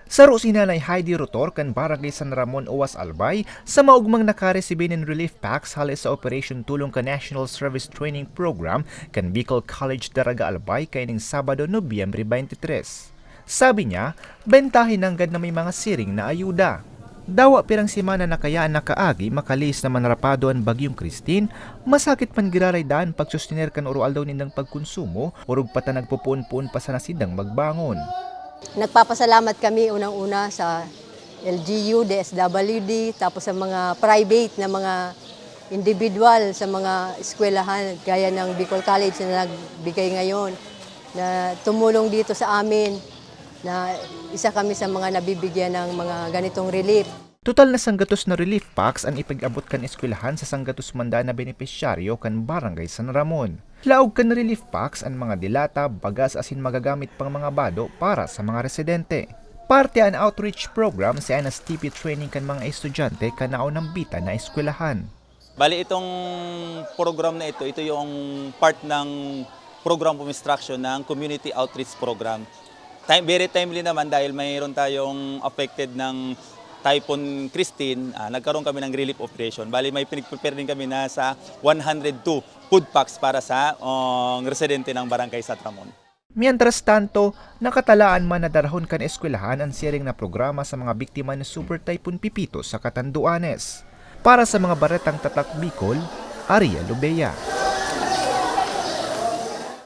Saro si Nanay Heidi Rotor kan Barangay San Ramon Owas Albay sa maugmang nakaresibe ng relief packs halis sa Operation Tulong ka National Service Training Program kan Bicol College Daraga Albay kaining Sabado, Nobyembre 23. Sabi niya, bentahin nanggad na may mga siring na ayuda. Dawa pirang simana na kaya nakaagi makalis na manrapado ang bagyong Christine, masakit man giraray daan pagsustener kan orual daw nindang pagkonsumo urug pata nagpupuon-puon pa sa nasidang magbangon. Nagpapasalamat kami unang-una sa LGU, DSWD, tapos sa mga private na mga individual sa mga eskwelahan gaya ng Bicol College na nagbigay ngayon na tumulong dito sa amin na isa kami sa mga nabibigyan ng mga ganitong relief. Total na sanggatos na relief packs ang ipag-abot kan eskwelahan sa sanggatos manda na benepisyaryo kan Barangay San Ramon. Laog kan relief packs ang mga dilata, bagas asin magagamit pang mga bado para sa mga residente. Parte ang outreach program sa NSTP training kan mga estudyante kanao ng bita na eskwelahan. Bali itong program na ito yung part ng program of instruction ng community outreach program. Very timely naman dahil mayroon tayong affected ng Typhoon Christine, nagkaroon kami ng relief operation. Bali may pinag-prepare din kami na sa 102 food packs para sa residente ng Barangay San Ramon. Mientras tanto, nakatalaan man na darahon kan eskwelahan ang siring na programa sa mga biktima ng Super Typhoon Pipito sa Catanduanes. Para sa mga baretang tatak Bicol, Aria Lubea.